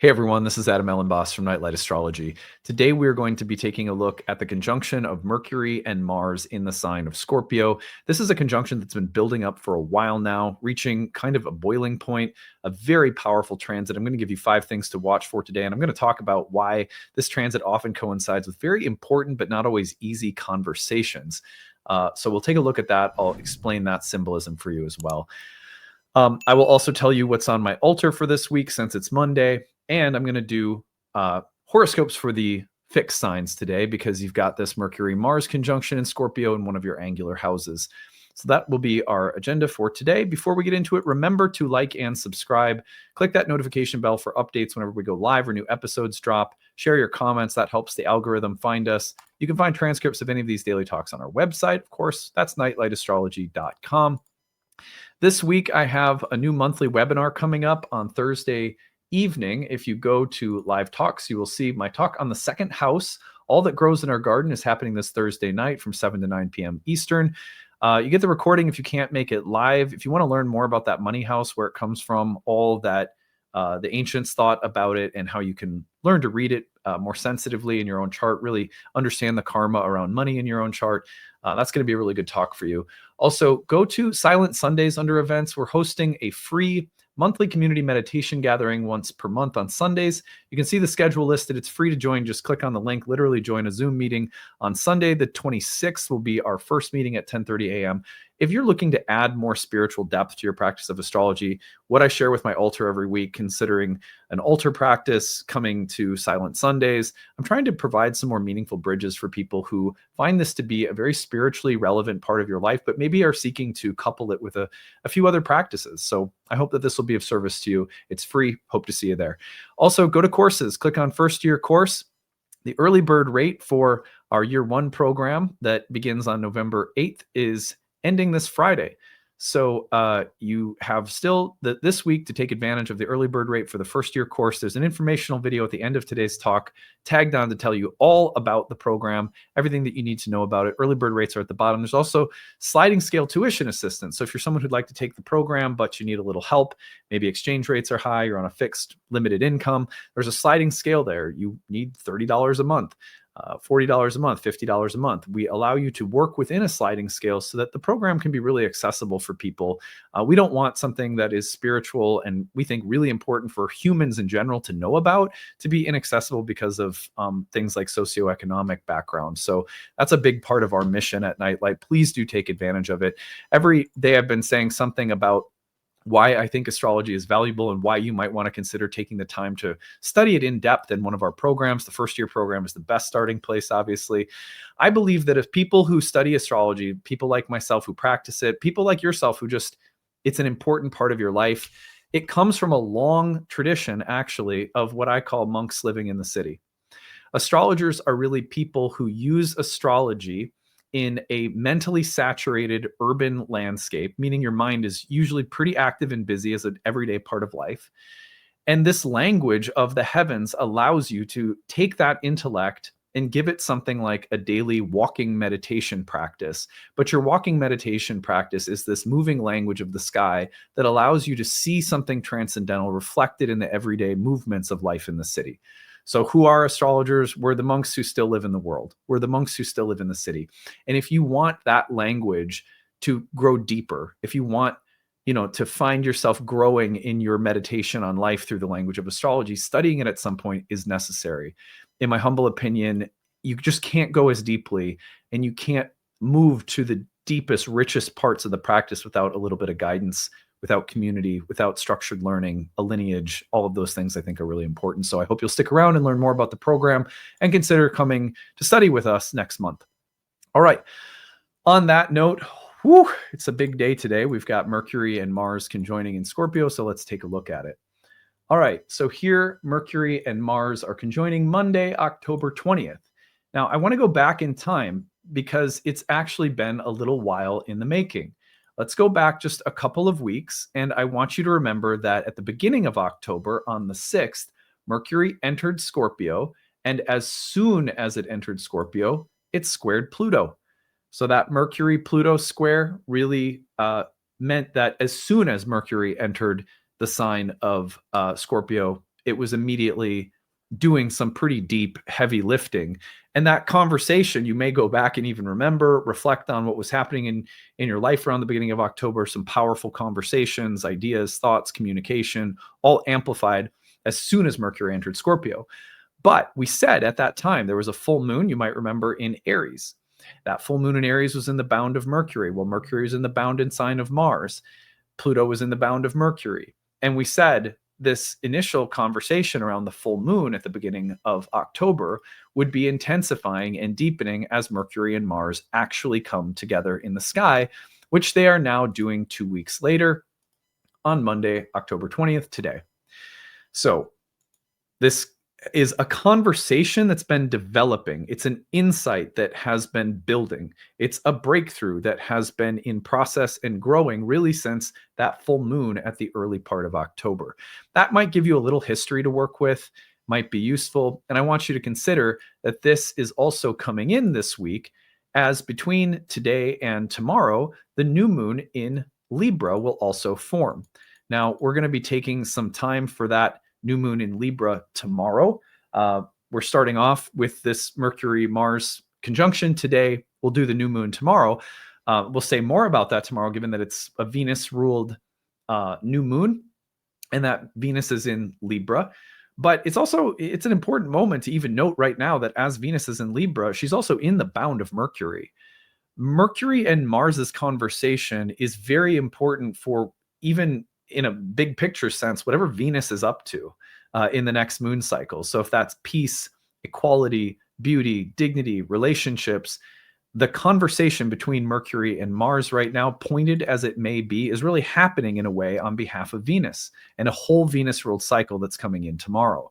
Hey everyone, this is Elenbaas from Nightlight Astrology. Today we're going to be taking a look at the conjunction of Mercury and Mars in the sign of Scorpio. This is a conjunction that's been building up for a while now, reaching kind of a boiling point, a very powerful transit. I'm going to give you 5 things to watch for today, and I'm going to talk about why this transit often coincides with very important but not always easy conversations. So we'll take a look at that. I'll explain that symbolism for you as well. I will also tell you what's on my altar for this week since it's Monday. And I'm going to do horoscopes for the fixed signs today because you've got this Mercury-Mars conjunction in Scorpio in one of your angular houses. So that will be our agenda for today. Before we get into it, remember to like and subscribe. Click that notification bell for updates whenever we go live or new episodes drop. Share your comments. That helps the algorithm find us. You can find transcripts of any of these daily talks on our website. Of course, that's nightlightastrology.com. This week, I have a new monthly webinar coming up on Thursday evening. If you go to live talks, you will see my talk on the second house. All that grows in our garden is happening this Thursday night from 7 to 9 p.m. Eastern. You get the recording if you can't make it live. If you want to learn more about that money house, where it comes from, all that the ancients thought about it, and how you can learn to read it more sensitively in your own chart, really understand the karma around money in your own chart. That's going to be a really good talk for you. Also, go to Silent Sundays under events. We're hosting a free monthly community meditation gathering once per month on Sundays. You can see the schedule listed. It's free to join. Just click on the link, literally join a Zoom meeting. On Sunday, the 26th, will be our first meeting at 10:30 a.m. If you're looking to add more spiritual depth to your practice of astrology, what I share with my altar every week, considering an altar practice coming to Silent Sundays, I'm trying to provide some more meaningful bridges for people who find this to be a very spiritually relevant part of your life, but maybe are seeking to couple it with a few other practices. So I hope that this will be of service to you. It's free. Hope to see you there. Also, go to courses. Click on first year course. The early bird rate for our year 1 program that begins on November 8th is ending this Friday. So you have still this week to take advantage of the early bird rate for the first year course. There's an informational video at the end of today's talk tagged on to tell you all about the program, everything that you need to know about it. Early bird rates are at the bottom. There's also sliding scale tuition assistance. So if you're someone who'd like to take the program, but you need a little help, maybe exchange rates are high, you're on a fixed limited income, there's a sliding scale there. You need $30 a month. $40 a month, $50 a month. We allow you to work within a sliding scale so that the program can be really accessible for people. We don't want something that is spiritual and we think really important for humans in general to know about to be inaccessible because of things like socioeconomic background. So that's a big part of our mission at Nightlight. Please do take advantage of it. Every day I've been saying something about why I think astrology is valuable and why you might want to consider taking the time to study it in depth in one of our programs. The first year program is the best starting place, obviously. I believe that if people who study astrology, people like myself who practice it, people like yourself who just, it's an important part of your life, it comes from a long tradition, actually, of what I call monks living in the city. Astrologers are really people who use astrology in a mentally saturated urban landscape, meaning your mind is usually pretty active and busy as an everyday part of life. And this language of the heavens allows you to take that intellect and give it something like a daily walking meditation practice. But your walking meditation practice is this moving language of the sky that allows you to see something transcendental reflected in the everyday movements of life in the city. So who are astrologers? We're the monks who still live in the world. We're the monks who still live in the city. And if you want that language to grow deeper, if you want, to find yourself growing in your meditation on life through the language of astrology, studying it at some point is necessary. In my humble opinion, you just can't go as deeply and you can't move to the deepest, richest parts of the practice without a little bit of guidance, without community, without structured learning, a lineage. All of those things I think are really important. So I hope you'll stick around and learn more about the program and consider coming to study with us next month. All right. On that note, it's a big day today. We've got Mercury and Mars conjoining in Scorpio, so let's take a look at it. All right, so here Mercury and Mars are conjoining Monday, October 20th. Now, I want to go back in time because it's actually been a little while in the making. Let's go back just a couple of weeks, and I want you to remember that at the beginning of October, on the 6th, Mercury entered Scorpio, and as soon as it entered Scorpio, it squared Pluto. So that Mercury-Pluto square really meant that as soon as Mercury entered the sign of Scorpio, it was immediately doing some pretty deep, heavy lifting. And that conversation, you may go back and even remember, reflect on what was happening in your life around the beginning of October, some powerful conversations, ideas, thoughts, communication, all amplified as soon as Mercury entered Scorpio. But we said at that time, there was a full moon, you might remember, in Aries. That full moon in Aries was in the bound of Mercury. Well, Mercury is in the bound and sign of Mars. Pluto was in the bound of Mercury. And we said this initial conversation around the full moon at the beginning of October would be intensifying and deepening as Mercury and Mars actually come together in the sky, which they are now doing 2 weeks later on Monday, October 20th, today. So this is a conversation that's been developing. It's an insight that has been building. It's a breakthrough that has been in process and growing really since that full moon at the early part of October. That might give you a little history to work with, might be useful. And I want you to consider that this is also coming in this week, as between today and tomorrow, the new moon in Libra will also form. Now, we're going to be taking some time for that new moon in Libra tomorrow. We're starting off with this Mercury-Mars conjunction today. We'll do the new moon tomorrow. We'll say more about that tomorrow, given that it's a Venus-ruled new moon, and that Venus is in Libra. But it's an important moment to even note right now that as Venus is in Libra, she's also in the bound of Mercury. Mercury and Mars's conversation is very important for, even in a big picture sense, whatever Venus is up to in the next moon cycle. So if that's peace, equality, beauty, dignity, relationships, the conversation between Mercury and Mars right now, pointed as it may be, is really happening in a way on behalf of Venus and a whole Venus-ruled cycle that's coming in tomorrow.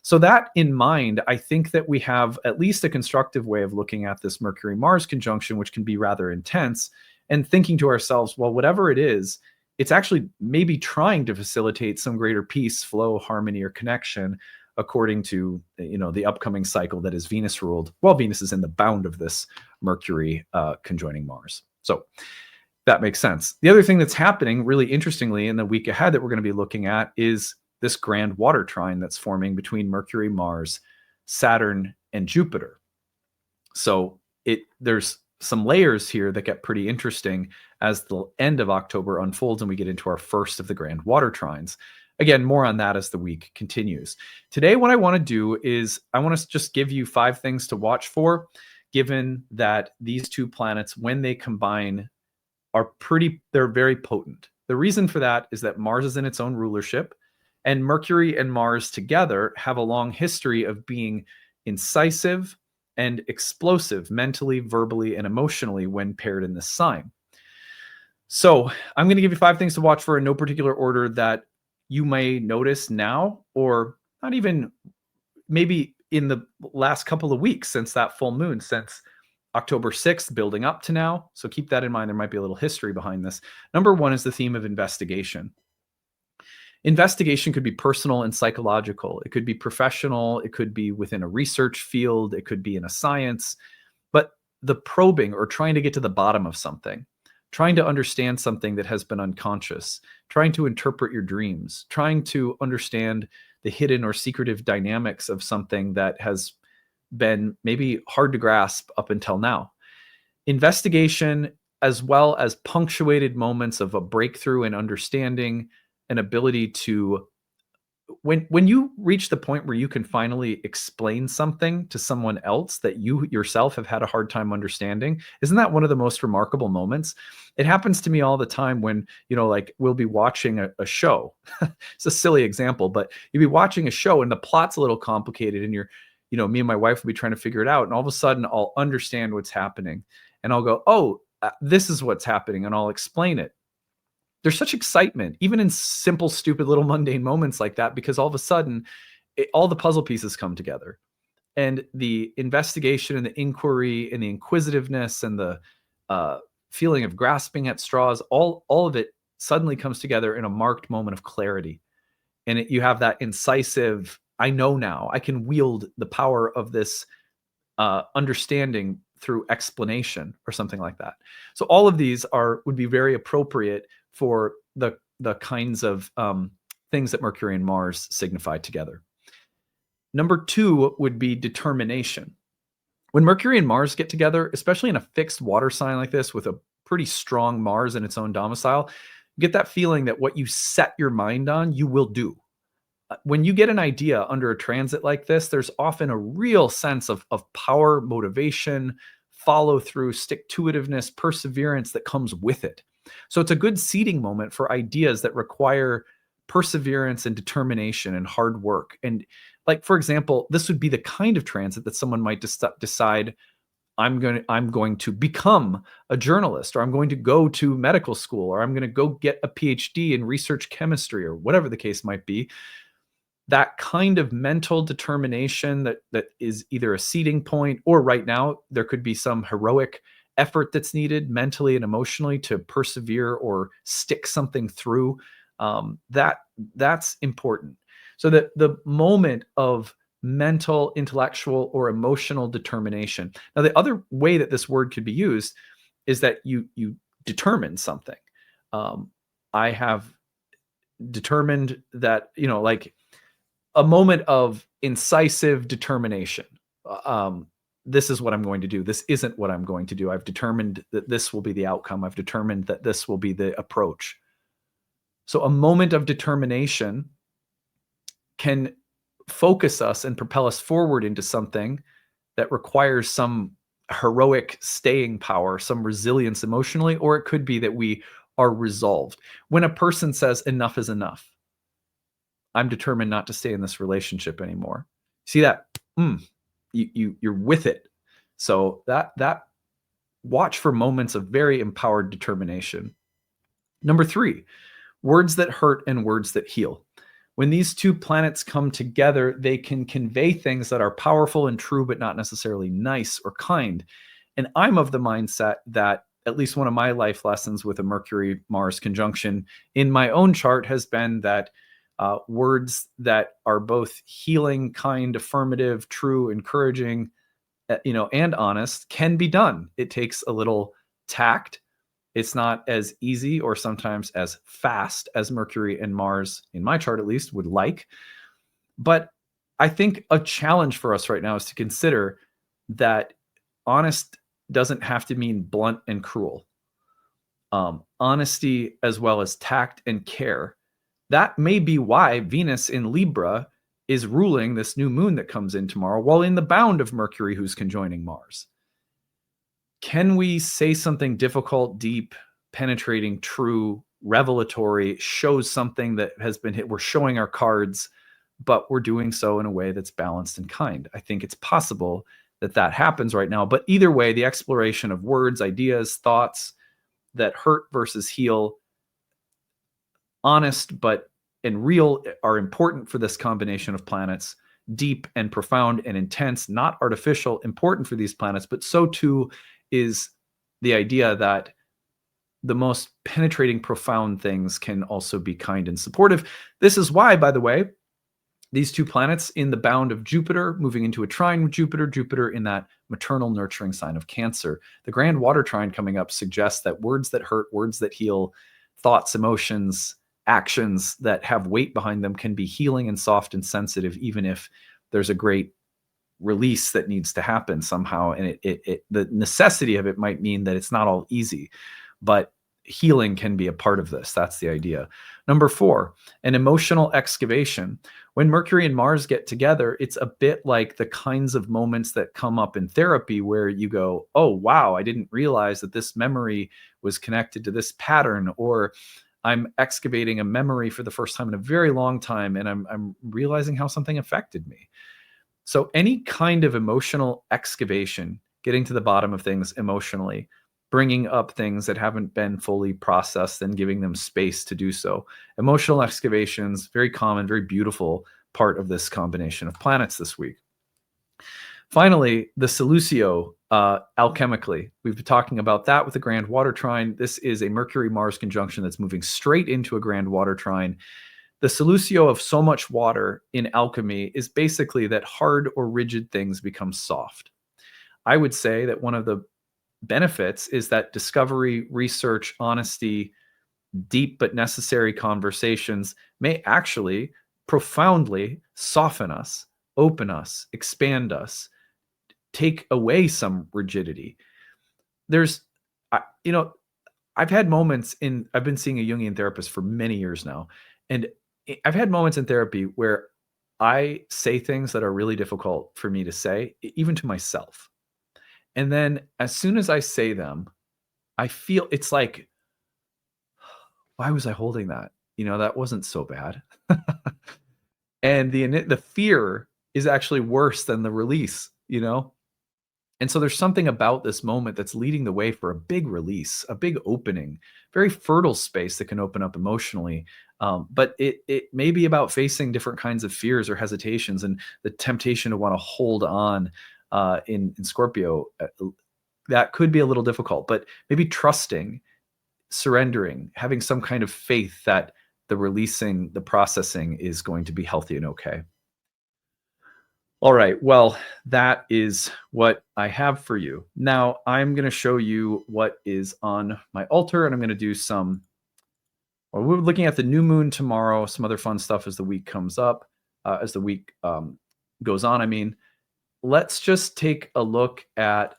So that in mind, I think that we have at least a constructive way of looking at this Mercury-Mars conjunction, which can be rather intense, and thinking to ourselves, well, whatever it is, it's actually maybe trying to facilitate some greater peace, flow, harmony, or connection according to, the upcoming cycle that is Venus ruled, while Venus is in the bound of this Mercury conjoining Mars. So that makes sense. The other thing that's happening really interestingly in the week ahead that we're going to be looking at is this Grand Water Trine that's forming between Mercury, Mars, Saturn, and Jupiter. So there's some layers here that get pretty interesting as the end of October unfolds and we get into our first of the Grand Water Trines. Again, more on that as the week continues. Today, what I want to do is I want to just give you 5 things to watch for, given that these two planets, when they combine, they're very potent. The reason for that is that Mars is in its own rulership, and Mercury and Mars together have a long history of being incisive and explosive mentally, verbally, and emotionally when paired in this sign. So I'm going to give you 5 things to watch for in no particular order that you may notice now, or not even maybe in the last couple of weeks since that full moon, since October 6th, building up to now. So keep that in mind. There might be a little history behind this. Number 1 is the theme of investigation. Investigation could be personal and psychological. It could be professional. It could be within a research field. It could be in a science. But the probing, or trying to get to the bottom of something, trying to understand something that has been unconscious, trying to interpret your dreams, trying to understand the hidden or secretive dynamics of something that has been maybe hard to grasp up until now. Investigation, as well as punctuated moments of a breakthrough in understanding, an ability to, when you reach the point where you can finally explain something to someone else that you yourself have had a hard time understanding, isn't that one of the most remarkable moments? It happens to me all the time when, like we'll be watching a show. It's a silly example, but you'll be watching a show and the plot's a little complicated and me and my wife will be trying to figure it out. And all of a sudden I'll understand what's happening and I'll go, oh, this is what's happening. And I'll explain it. There's such excitement, even in simple, stupid, little mundane moments like that, because all of a sudden, all the puzzle pieces come together. And the investigation and the inquiry and the inquisitiveness and the feeling of grasping at straws, all of it suddenly comes together in a marked moment of clarity. And you have that incisive, I know now, I can wield the power of this understanding through explanation or something like that. So all of these would be very appropriate for the kinds of things that Mercury and Mars signify together. Number 2 would be determination. When Mercury and Mars get together, especially in a fixed water sign like this with a pretty strong Mars in its own domicile, you get that feeling that what you set your mind on, you will do. When you get an idea under a transit like this, there's often a real sense of power, motivation, follow through, stick to itiveness, perseverance that comes with it. So it's a good seeding moment for ideas that require perseverance and determination and hard work. And like, for example, this would be the kind of transit that someone might decide, I'm going to become a journalist, or I'm going to go to medical school, or I'm going to go get a PhD in research chemistry, or whatever the case might be. That kind of mental determination that is either a seeding point, or right now there could be some heroic effort that's needed mentally and emotionally to persevere or stick something through. That's important. So that the moment of mental, intellectual, or emotional determination. Now, the other way that this word could be used is that you determine something. I have determined that, like a moment of incisive determination. This is what I'm going to do. This isn't what I'm going to do. I've determined that this will be the outcome. I've determined that this will be the approach. So a moment of determination can focus us and propel us forward into something that requires some heroic staying power, some resilience emotionally, or it could be that we are resolved. When a person says enough is enough, I'm determined not to stay in this relationship anymore. See that? You're with it. So that watch for moments of very empowered determination. Number 3, words that hurt and words that heal. When these two planets come together, they can convey things that are powerful and true, but not necessarily nice or kind. And I'm of the mindset that at least one of my life lessons with a Mercury-Mars conjunction in my own chart has been that words that are both healing, kind, affirmative, true, encouraging, and honest can be done. It takes a little tact. It's not as easy or sometimes as fast as Mercury and Mars, in my chart at least, would like. But I think a challenge for us right now is to consider that honest doesn't have to mean blunt and cruel. Honesty as well as tact and care. That may be why Venus in Libra is ruling this new moon that comes in tomorrow, while in the bound of Mercury, who's conjoining Mars. Can we say something difficult, deep, penetrating, true, revelatory, shows something that has been hit? We're showing our cards, but we're doing so in a way that's balanced and kind. I think it's possible that happens right now. But either way, the exploration of words, ideas, thoughts that hurt versus heal, honest and real, are important for this combination of planets. Deep and profound and intense, not artificial, important for these planets, but so too is the idea that the most penetrating, profound things can also be kind and supportive. This is why, by the way, these two planets in the bound of Jupiter, moving into a trine with Jupiter in that maternal nurturing sign of Cancer. The Grand Water Trine coming up suggests that words that hurt, words that heal, thoughts, emotions, actions that have weight behind them can be healing and soft and sensitive, even if there's a great release that needs to happen somehow. And the necessity of it might mean that it's not all easy, but healing can be a part of this. That's the idea. Number 4, an emotional excavation. When Mercury and Mars get together, it's a bit like the kinds of moments that come up in therapy where you go, oh, wow, I didn't realize that this memory was connected to this pattern, or I'm excavating a memory for the first time in a very long time, and I'm realizing how something affected me. So any kind of emotional excavation, getting to the bottom of things emotionally, bringing up things that haven't been fully processed and giving them space to do so. Emotional excavations, very common, very beautiful part of this combination of planets this week. Finally, the Solucio, alchemically. We've been talking about that with the Grand Water Trine. This is a Mercury-Mars conjunction that's moving straight into a Grand Water Trine. The Solucio of so much water in alchemy is basically that hard or rigid things become soft. I would say that one of the benefits is that discovery, research, honesty, deep but necessary conversations may actually profoundly soften us, open us, expand us, take away some rigidity. There's, you know, I've had moments I've been seeing a Jungian therapist for many years now. And I've had moments in therapy where I say things that are really difficult for me to say, even to myself. And then as soon as I say them, I feel it's like, why was I holding that? That wasn't so bad. And the fear is actually worse than the release. And so there's something about this moment that's leading the way for a big release, a big opening, very fertile space that can open up emotionally. But it may be about facing different kinds of fears or hesitations, and the temptation to want to hold on in Scorpio. That could be a little difficult, but maybe trusting, surrendering, having some kind of faith that the releasing, the processing is going to be healthy and okay. All right, well, that is what I have for you. Now, I'm going to show you what is on my altar, and I'm going to do we're looking at the new moon tomorrow, some other fun stuff as the week comes up, as the week goes on. I mean, let's just take a look at,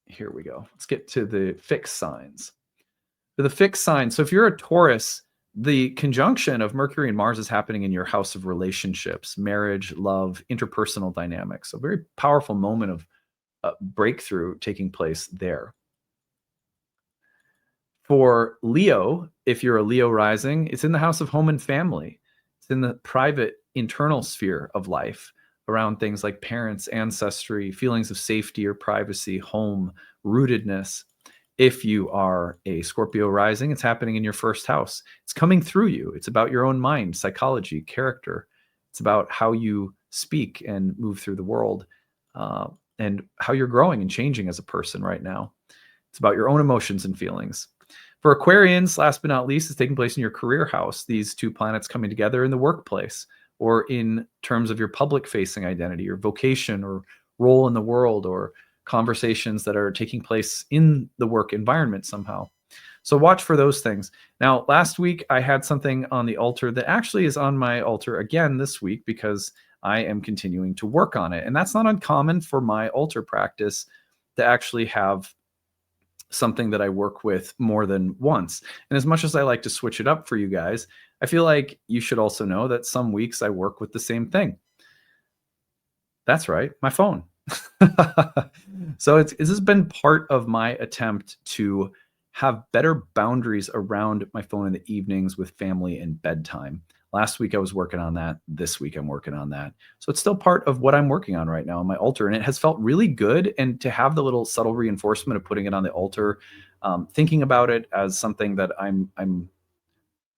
here we go. Let's get to the fixed signs. For the fixed signs, so if you're a Taurus, the conjunction of Mercury and Mars is happening in your house of relationships, marriage, love, interpersonal dynamics. A very powerful moment of breakthrough taking place there. For Leo, if you're a Leo rising, it's in the house of home and family. It's in the private, internal sphere of life around things like parents, ancestry, feelings of safety or privacy, home, rootedness. If you are a Scorpio rising, it's happening in your first house. It's coming through you. It's about your own mind, psychology, character. It's about how you speak and move through the world, and how you're growing and changing as a person right now. It's about your own emotions and feelings. For Aquarians, last but not least, it's taking place in your career house. These two planets coming together in the workplace, or in terms of your public-facing identity, or vocation, or role in the world, or conversations that are taking place in the work environment somehow. So watch for those things. Now, last week I had something on the altar that actually is on my altar again this week, because I am continuing to work on it. And that's not uncommon for my altar practice to actually have something that I work with more than once. And as much as I like to switch it up for you guys, I feel like you should also know that some weeks I work with the same thing. That's right, my phone. So this has been part of my attempt to have better boundaries around my phone in the evenings with family and bedtime. Last week I was working on that. This week I'm working on that. So it's still part of what I'm working on right now on my altar. And it has felt really good. And to have the little subtle reinforcement of putting it on the altar, thinking about it as something that I'm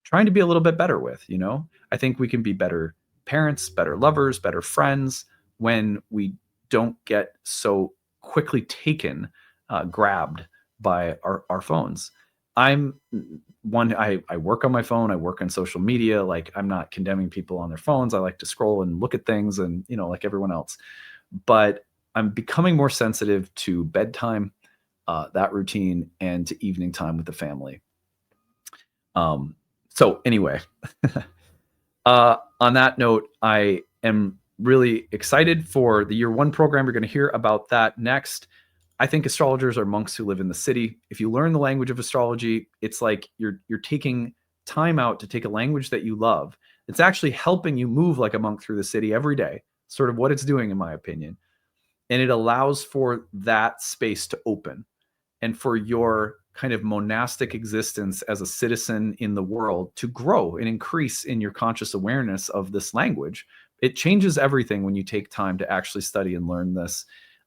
trying to be a little bit better with, I think we can be better parents, better lovers, better friends when we don't get so quickly grabbed by our phones. I work on my phone. I work on social media. Like, I'm not condemning people on their phones. I like to scroll and look at things and, like everyone else, but I'm becoming more sensitive to bedtime, that routine, and to evening time with the family. So anyway, on that note, I am really excited for the year one program. You're going to hear about that next. I think astrologers are monks who live in the city. If you learn the language of astrology, it's like you're taking time out to take a language that you love. It's actually helping you move like a monk through the city every day, sort of what it's doing, in my opinion. And it allows for that space to open, and for your kind of monastic existence as a citizen in the world to grow and increase in your conscious awareness of this language. It changes everything when you take time to actually study and learn this.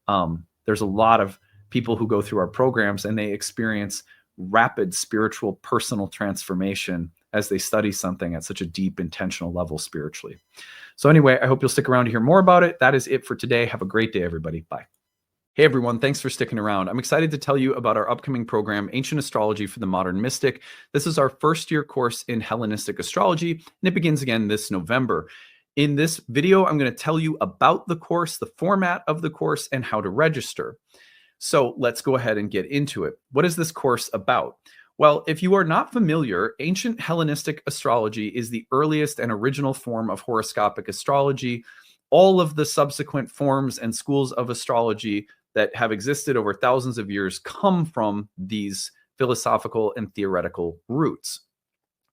There's a lot of people who go through our programs and they experience rapid spiritual personal transformation as they study something at such a deep, intentional level spiritually. So anyway, I hope you'll stick around to hear more about it. That is it for today. Have a great day, everybody. Bye. Hey everyone, thanks for sticking around. I'm excited to tell you about our upcoming program, Ancient Astrology for the Modern Mystic. This is our first year course in Hellenistic astrology, and it begins again this November. In this video, I'm going to tell you about the course, the format of the course, and how to register. So let's go ahead and get into it. What is this course about? Well, if you are not familiar, ancient Hellenistic astrology is the earliest and original form of horoscopic astrology. All of the subsequent forms and schools of astrology that have existed over thousands of years come from these philosophical and theoretical roots.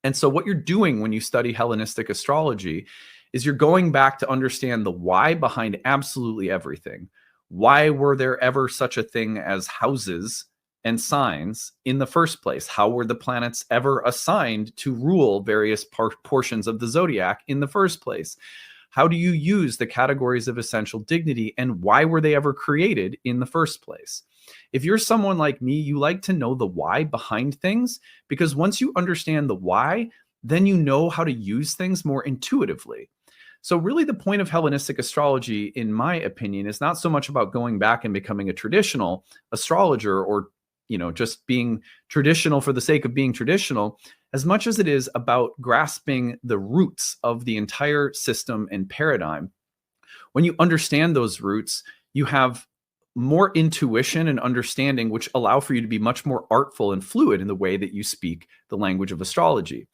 And so what you're doing when you study Hellenistic astrology is you're going back to understand the why behind absolutely everything. Why were there ever such a thing as houses and signs in the first place? How were the planets ever assigned to rule various portions of the zodiac in the first place? How do you use the categories of essential dignity, and why were they ever created in the first place? If you're someone like me, you like to know the why behind things, because once you understand the why, then you know how to use things more intuitively. So really the point of Hellenistic astrology, in my opinion, is not so much about going back and becoming a traditional astrologer or, just being traditional for the sake of being traditional, as much as it is about grasping the roots of the entire system and paradigm. When you understand those roots, you have more intuition and understanding, which allow for you to be much more artful and fluid in the way that you speak the language of astrology.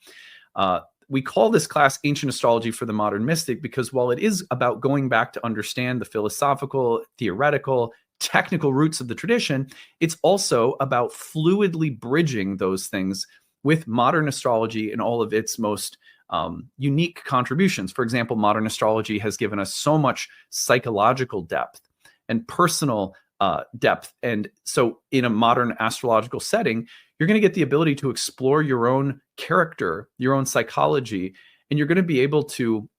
We call this class Ancient Astrology for the Modern Mystic because while it is about going back to understand the philosophical, theoretical, technical roots of the tradition, it's also about fluidly bridging those things with modern astrology and all of its most unique contributions. For example, modern astrology has given us so much psychological depth and personal depth. And so in a modern astrological setting, you're going to get the ability to explore your own character, your own psychology, and you're going to be able to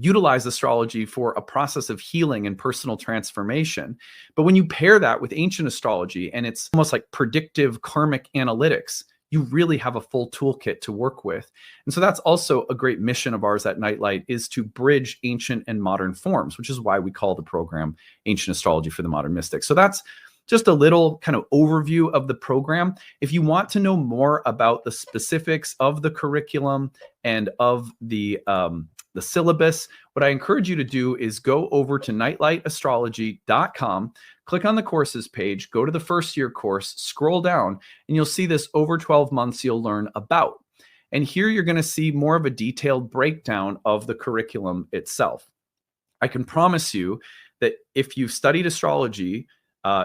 utilize astrology for a process of healing and personal transformation. But when you pair that with ancient astrology, and it's almost like predictive karmic analytics, you really have a full toolkit to work with. And so that's also a great mission of ours at Nightlight, is to bridge ancient and modern forms, which is why we call the program Ancient Astrology for the Modern Mystic. So that's just a little kind of overview of the program. If you want to know more about the specifics of the curriculum and of the syllabus, what I encourage you to do is go over to nightlightastrology.com, click on the courses page, go to the first year course, scroll down, and you'll see this over 12 months you'll learn about. And here you're going to see more of a detailed breakdown of the curriculum itself. I can promise you that if you've studied astrology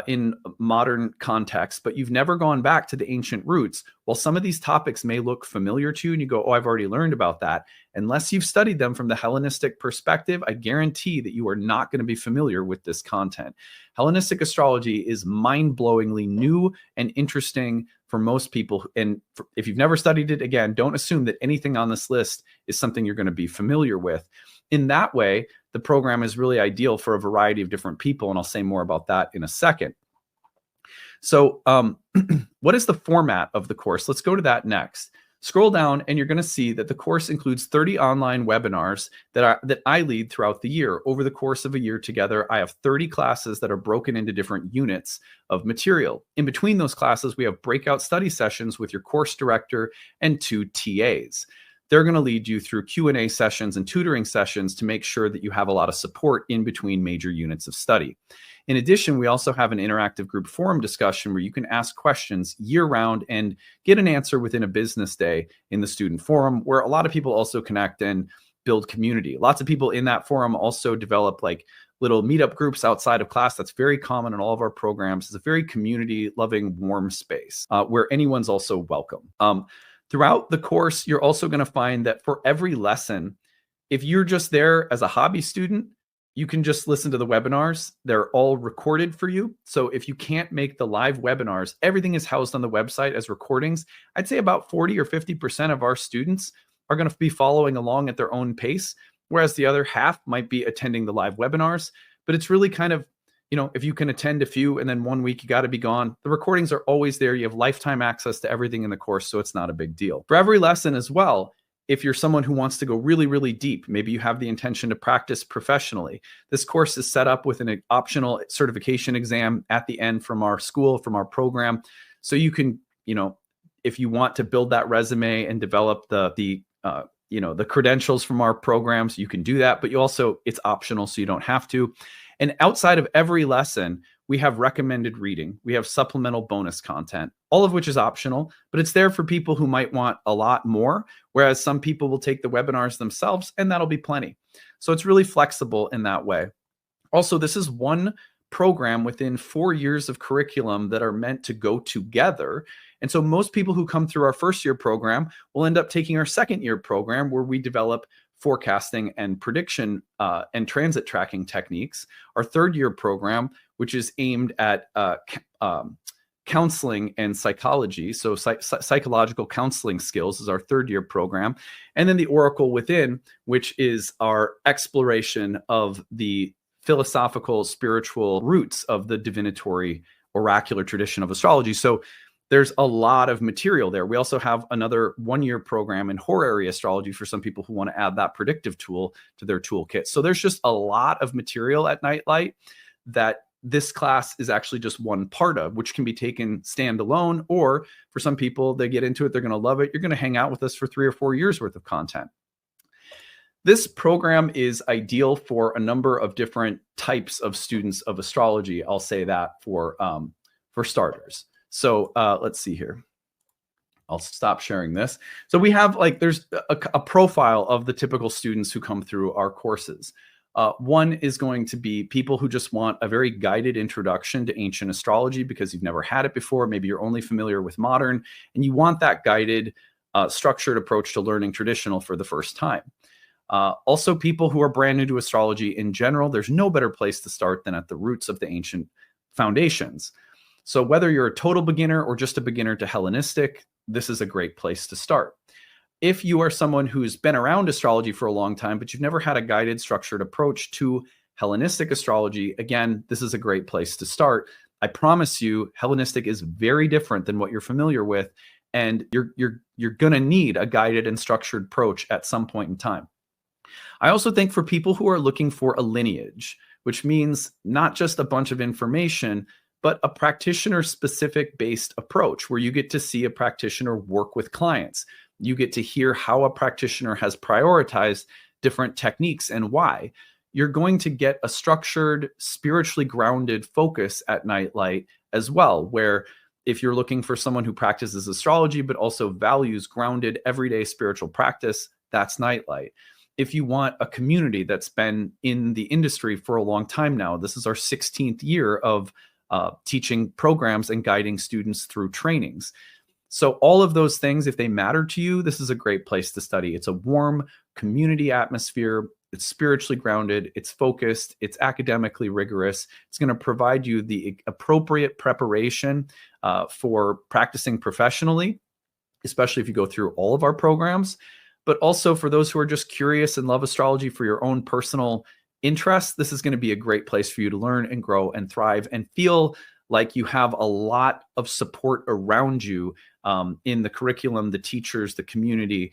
in modern context, but you've never gone back to the ancient roots, while some of these topics may look familiar to you and you go, oh, I've already learned about that, unless you've studied them from the Hellenistic perspective, I guarantee that you are not going to be familiar with this content. Hellenistic astrology is mind-blowingly new and interesting for most people. And if you've never studied it, again, don't assume that anything on this list is something you're going to be familiar with. In that way, the program is really ideal for a variety of different people, and I'll say more about that in a second. So what is the format of the course? Let's go to that next. Scroll down and you're going to see that the course includes 30 online webinars that I lead throughout the year. Over the course of a year together, I have 30 classes that are broken into different units of material. In between those classes, we have breakout study sessions with your course director and 2 TAs. They're going to lead you through Q&A sessions and tutoring sessions to make sure that you have a lot of support in between major units of study. In addition, we also have an interactive group forum discussion where you can ask questions year-round and get an answer within a business day in the student forum, where a lot of people also connect and build community. Lots of people in that forum also develop like little meetup groups outside of class. That's very common in all of our programs. It's a very community-loving, warm space where anyone's also welcome. Throughout the course, you're also going to find that for every lesson, if you're just there as a hobby student, you can just listen to the webinars. They're all recorded for you. So if you can't make the live webinars, everything is housed on the website as recordings. I'd say about 40 or 50% of our students are going to be following along at their own pace, whereas the other half might be attending the live webinars. But it's really kind of, if you can attend a few and then one week you got to be gone, the recordings are always there. You have lifetime access to everything in the course, so it's not a big deal. For every lesson as well, if you're someone who wants to go really, really deep, maybe you have the intention to practice professionally, this course is set up with an optional certification exam at the end from our school, from our program. So you can, if you want to build that resume and develop the credentials from our programs, you can do that, but it's optional, so you don't have to. And outside of every lesson, we have recommended reading, we have supplemental bonus content, all of which is optional, but it's there for people who might want a lot more, whereas some people will take the webinars themselves and that'll be plenty. So it's really flexible in that way. Also, this is one program within 4 years of curriculum that are meant to go together. And so most people who come through our first year program will end up taking our second year program, where we develop forecasting and prediction and transit tracking techniques. Our third year program, which is aimed at counseling and psychology. So psychological counseling skills is our third year program. And then the Oracle Within, which is our exploration of the philosophical, spiritual roots of the divinatory oracular tradition of astrology. So there's a lot of material there. We also have another 1-year program in horary astrology for some people who want to add that predictive tool to their toolkit. So there's just a lot of material at Nightlight that this class is actually just one part of, which can be taken standalone, or for some people, they get into it, they're going to love it. You're going to hang out with us for 3 or 4 years worth of content. This program is ideal for a number of different types of students of astrology. I'll say that for starters. So let's see here. I'll stop sharing this. So we have there's a profile of the typical students who come through our courses. One is going to be people who just want a very guided introduction to ancient astrology because you've never had it before. Maybe you're only familiar with modern, and you want that guided, structured approach to learning traditional for the first time. Also, people who are brand new to astrology in general, there's no better place to start than at the roots of the ancient foundations. So whether you're a total beginner or just a beginner to Hellenistic, this is a great place to start. If you are someone who's been around astrology for a long time, but you've never had a guided, structured approach to Hellenistic astrology, again, this is a great place to start. I promise you, Hellenistic is very different than what you're familiar with, and you're going to need a guided and structured approach at some point in time. I also think for people who are looking for a lineage, which means not just a bunch of information, but a practitioner-specific based approach where you get to see a practitioner work with clients. You get to hear how a practitioner has prioritized different techniques and why. You're going to get a structured, spiritually grounded focus at Nightlight as well, where if you're looking for someone who practices astrology but also values grounded everyday spiritual practice, that's Nightlight. If you want a community that's been in the industry for a long time now, this is our 16th year of teaching programs and guiding students through trainings. So all of those things, if they matter to you, this is a great place to study. It's a warm community atmosphere. It's spiritually grounded. It's focused. It's academically rigorous. It's going to provide you the appropriate preparation for practicing professionally, especially if you go through all of our programs. But also for those who are just curious and love astrology for your own personal interests, this is going to be a great place for you to learn and grow and thrive and feel like you have a lot of support around you in the curriculum, the teachers, the community,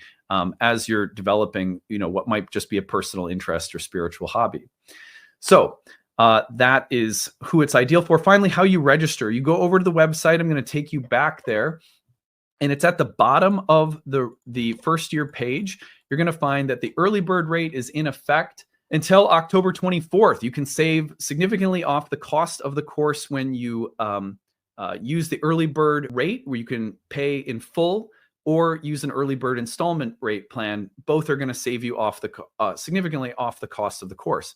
as you're developing, what might just be a personal interest or spiritual hobby. So that is who it's ideal for. Finally, how you register. You go over to the website. I'm going to take you back there. And it's at the bottom of the first year page. You're going to find that the early bird rate is in effect until October 24th. You can save significantly off the cost of the course when you use the early bird rate, where you can pay in full, or use an early bird installment rate plan. Both are going to save you off significantly off the cost of the course.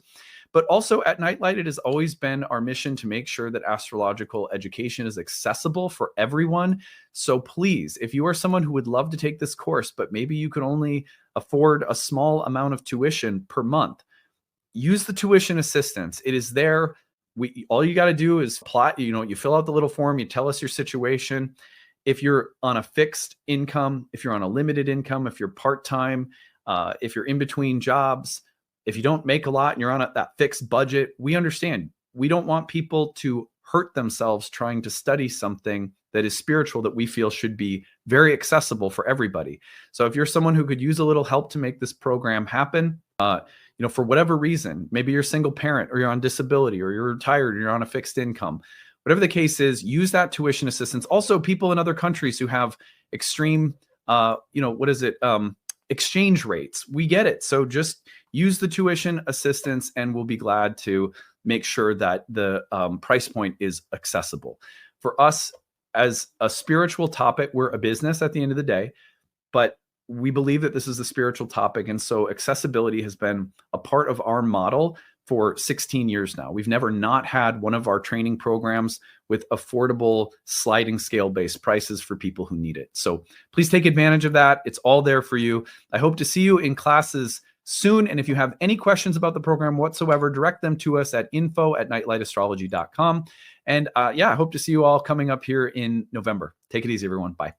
But also at Nightlight, it has always been our mission to make sure that astrological education is accessible for everyone. So please, if you are someone who would love to take this course, but maybe you can only afford a small amount of tuition per month, use the tuition assistance. It is there. All you got to do is plot, you fill out the little form, you tell us your situation. If you're on a fixed income, if you're on a limited income, if you're part-time, if you're in between jobs, if you don't make a lot and you're on that fixed budget, we understand. We don't want people to hurt themselves trying to study something that is spiritual that we feel should be very accessible for everybody. So if you're someone who could use a little help to make this program happen, for whatever reason, maybe you're a single parent or you're on disability or you're retired or you're on a fixed income, whatever the case is, use that tuition assistance. Also, people in other countries who have extreme, exchange rates. We get it. So just use the tuition assistance and we'll be glad to make sure that the price point is accessible. For us, as a spiritual topic, we're a business at the end of the day, but we believe that this is a spiritual topic. And so accessibility has been a part of our model for 16 years now. We've never not had one of our training programs with affordable sliding scale based prices for people who need it. So please take advantage of that. It's all there for you. I hope to see you in classes soon. And if you have any questions about the program whatsoever, direct them to us at info@nightlightastrology.com. And yeah, I hope to see you all coming up here in November. Take it easy, everyone. Bye.